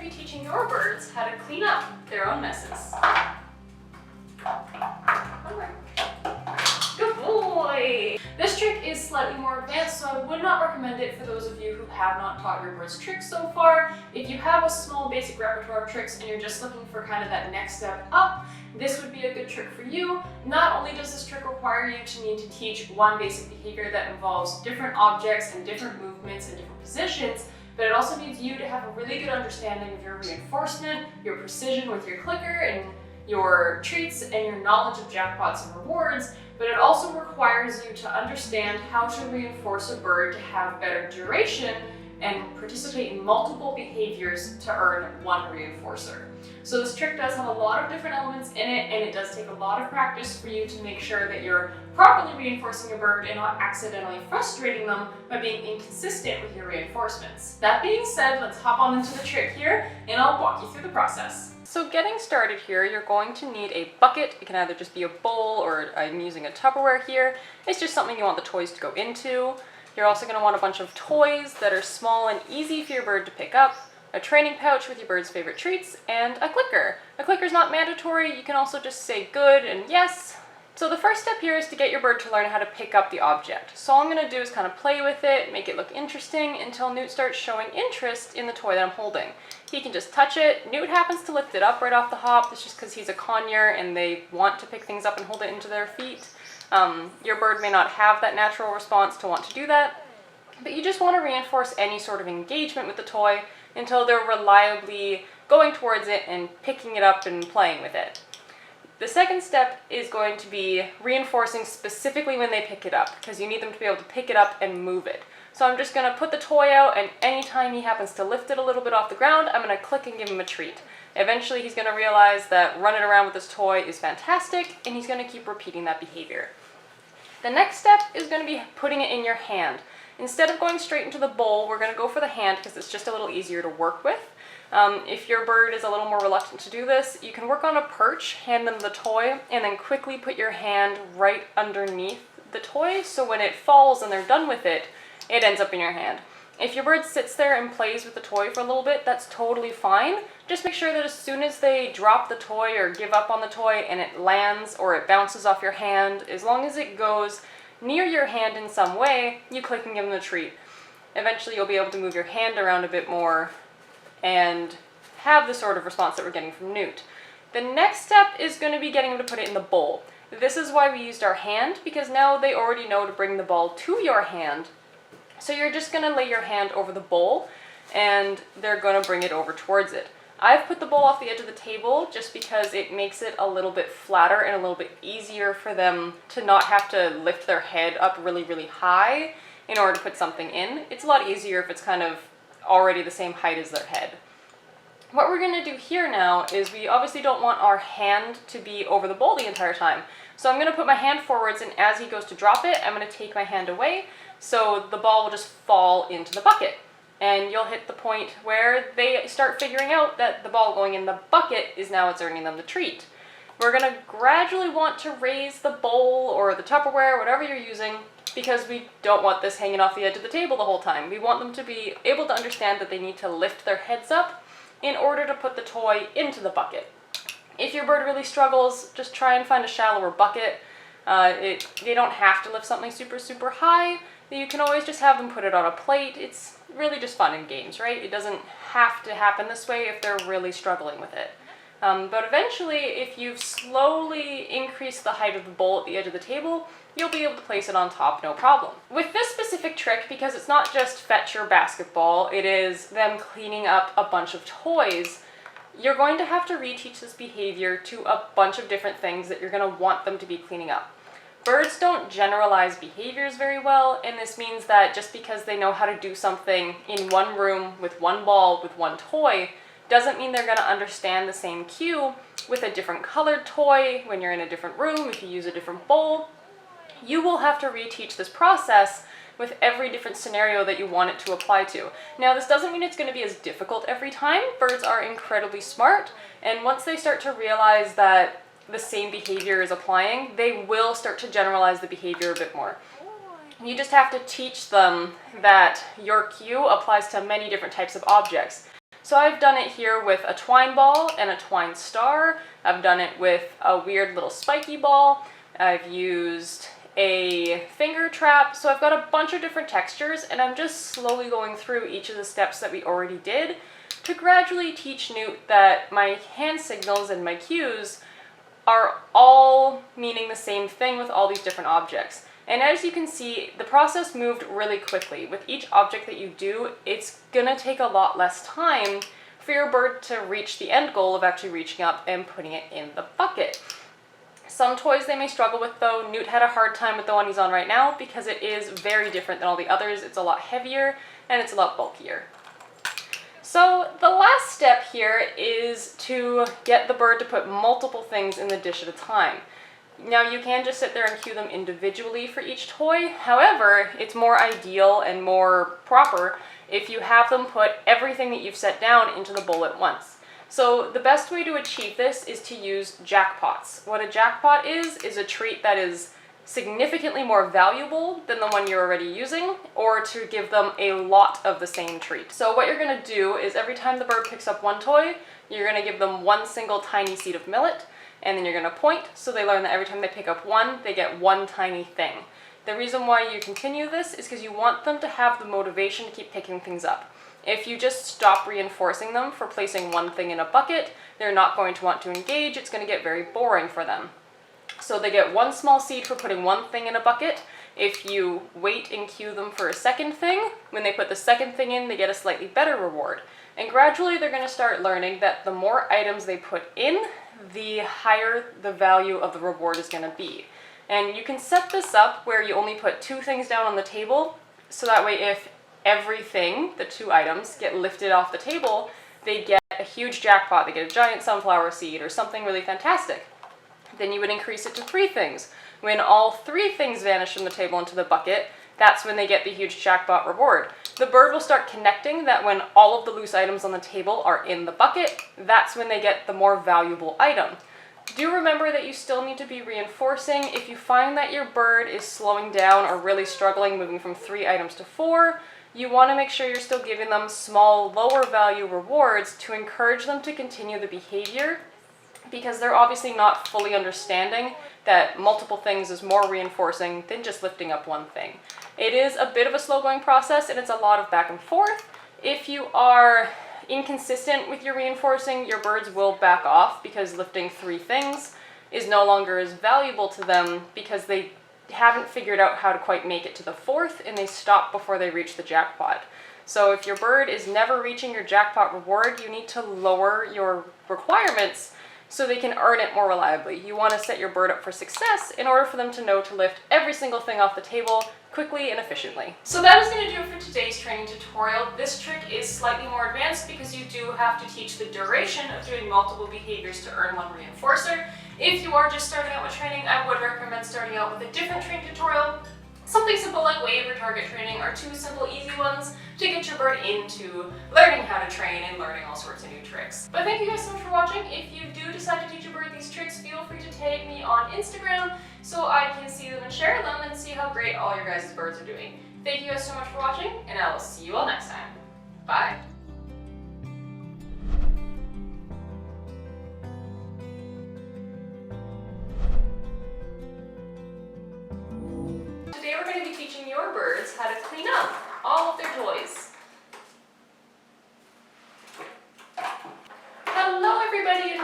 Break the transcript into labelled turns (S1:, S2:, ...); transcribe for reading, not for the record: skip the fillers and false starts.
S1: be teaching your birds how to clean up their own messes. Good boy! This trick is slightly more advanced, so I would not recommend it for those of you who have not taught your birds tricks so far. If you have a small basic repertoire of tricks and you're just looking for kind of that next step up, this would be a good trick for you. Not only does this trick require you to need to teach one basic behavior that involves different objects and different movements and different positions, but it also needs you to have a really good understanding of your reinforcement, your precision with your clicker, and your treats, and your knowledge of jackpots and rewards. But it also requires you to understand how to reinforce a bird to have better duration and participate in multiple behaviors to earn one reinforcer. So this trick does have a lot of different elements in it, and it does take a lot of practice for you to make sure that you're properly reinforcing a bird and not accidentally frustrating them by being inconsistent with your reinforcements. That being said, let's hop on into the trick here, and I'll walk you through the process. So getting started here, you're going to need a bucket. It can either just be a bowl, or I'm using a Tupperware here. It's just something you want the toys to go into. You're also going to want a bunch of toys that are small and easy for your bird to pick up, a training pouch with your bird's favorite treats, and a clicker. A clicker is not mandatory. You can also just say good and yes. So the first step here is to get your bird to learn how to pick up the object. So all I'm going to do is kind of play with it, make it look interesting until Newt starts showing interest in the toy that I'm holding. He can just touch it. Newt happens to lift it up right off the hop. That's just because he's a conure and they want to pick things up and hold it into their feet. Your bird may not have that natural response to want to do that, but you just want to reinforce any sort of engagement with the toy until they're reliably going towards it and picking it up and playing with it. The second step is going to be reinforcing specifically when they pick it up, because you need them to be able to pick it up and move it. So I'm just going to put the toy out, and anytime he happens to lift it a little bit off the ground, I'm going to click and give him a treat. Eventually he's going to realize that running around with this toy is fantastic, and he's going to keep repeating that behavior. The next step is going to be putting it in your hand. Instead of going straight into the bowl, we're going to go for the hand because it's just a little easier to work with. If your bird is a little more reluctant to do this, you can work on a perch, hand them the toy, and then quickly put your hand right underneath the toy, so when it falls and they're done with it, it ends up in your hand. If your bird sits there and plays with the toy for a little bit, that's totally fine. Just make sure that as soon as they drop the toy or give up on the toy and it lands or it bounces off your hand, as long as it goes near your hand in some way, you click and give them the treat. Eventually you'll be able to move your hand around a bit more and have the sort of response that we're getting from Newt. The next step is going to be getting them to put it in the bowl. This is why we used our hand, because now they already know to bring the ball to your hand. So you're just going to lay your hand over the bowl and they're going to bring it over towards it. I've put the bowl off the edge of the table just because it makes it a little bit flatter and a little bit easier for them to not have to lift their head up really, really high in order to put something in. It's a lot easier if it's kind of already the same height as their head. What we're going to do here now is we obviously don't want our hand to be over the bowl the entire time. So I'm going to put my hand forwards, and as he goes to drop it, I'm going to take my hand away so the ball will just fall into the bucket. And you'll hit the point where they start figuring out that the ball going in the bucket is now what's earning them the treat. We're going to gradually want to raise the bowl or the Tupperware, whatever you're using, because we don't want this hanging off the edge of the table the whole time. We want them to be able to understand that they need to lift their heads up in order to put the toy into the bucket. If your bird really struggles, just try and find a shallower bucket. They don't have to lift something super, super high. You can always just have them put it on a plate. It's really just fun in games, right? It doesn't have to happen this way if they're really struggling with it. But eventually, if you've slowly increased the height of the bowl at the edge of the table, you'll be able to place it on top, no problem. With this specific trick, because it's not just fetch your basketball, it is them cleaning up a bunch of toys, you're going to have to reteach this behavior to a bunch of different things that you're going to want them to be cleaning up. Birds don't generalize behaviors very well, and this means that just because they know how to do something in one room with one ball with one toy doesn't mean they're going to understand the same cue with a different colored toy when you're in a different room, if you use a different bowl. You will have to reteach this process with every different scenario that you want it to apply to. Now, this doesn't mean it's going to be as difficult every time. Birds are incredibly smart, and once they start to realize that the same behavior is applying, they will start to generalize the behavior a bit more. You just have to teach them that your cue applies to many different types of objects. So I've done it here with a twine ball and a twine star. I've done it with a weird little spiky ball. I've used a finger trap. So I've got a bunch of different textures, and I'm just slowly going through each of the steps that we already did to gradually teach Newt that my hand signals and my cues are all meaning the same thing with all these different objects. And as you can see, the process moved really quickly. With each object that you do, it's gonna take a lot less time for your bird to reach the end goal of actually reaching up and putting it in the bucket. Some toys they may struggle with though. Newt had a hard time with the one he's on right now because it is very different than all the others. It's a lot heavier and it's a lot bulkier. So the last step here is to get the bird to put multiple things in the dish at a time. Now you can just sit there and cue them individually for each toy. However, it's more ideal and more proper if you have them put everything that you've set down into the bowl at once. So the best way to achieve this is to use jackpots. What a jackpot is a treat that is significantly more valuable than the one you're already using, or to give them a lot of the same treat. So what you're gonna do is every time the bird picks up one toy, you're gonna give them one single tiny seed of millet, and then you're gonna point, so they learn that every time they pick up one, they get one tiny thing. The reason why you continue this is because you want them to have the motivation to keep picking things up. If you just stop reinforcing them for placing one thing in a bucket, they're not going to want to engage. It's gonna get very boring for them. So they get one small seed for putting one thing in a bucket. If you wait and cue them for a second thing, when they put the second thing in, they get a slightly better reward. And gradually they're going to start learning that the more items they put in, the higher the value of the reward is going to be. And you can set this up where you only put 2 things down on the table, so that way if everything, the 2 items, get lifted off the table, they get a huge jackpot. They get a giant sunflower seed or something really fantastic. Then you would increase it to 3 things. When all 3 things vanish from the table into the bucket, that's when they get the huge jackpot reward. The bird will start connecting that when all of the loose items on the table are in the bucket, that's when they get the more valuable item. Do remember that you still need to be reinforcing. If you find that your bird is slowing down or really struggling, moving from 3 items to 4, you want to make sure you're still giving them small, lower value rewards to encourage them to continue the behavior, because they're obviously not fully understanding that multiple things is more reinforcing than just lifting up one thing. It is a bit of a slow going process, and it's a lot of back and forth. If you are inconsistent with your reinforcing, your birds will back off because lifting 3 things is no longer as valuable to them because they haven't figured out how to quite make it to the 4th, and they stop before they reach the jackpot. So if your bird is never reaching your jackpot reward, you need to lower your requirements so they can earn it more reliably. You want to set your bird up for success in order for them to know to lift every single thing off the table quickly and efficiently. So that is going to do it for today's training tutorial. This trick is slightly more advanced because you do have to teach the duration of doing multiple behaviors to earn one reinforcer. If you are just starting out with training, I would recommend starting out with a different training tutorial. Something simple like wave or target training are 2 simple, easy ones to get your bird into learning how to train and learning all sorts of new tricks. But thank you guys so much for watching. If you do decide to teach your bird these tricks, feel free to tag me on Instagram so I can see them and share them and see how great all your guys' birds are doing. Thank you guys so much for watching, and I will see you all next time. Bye! Today we're going to be teaching your birds how to clean up all of their toys. Hello everybody,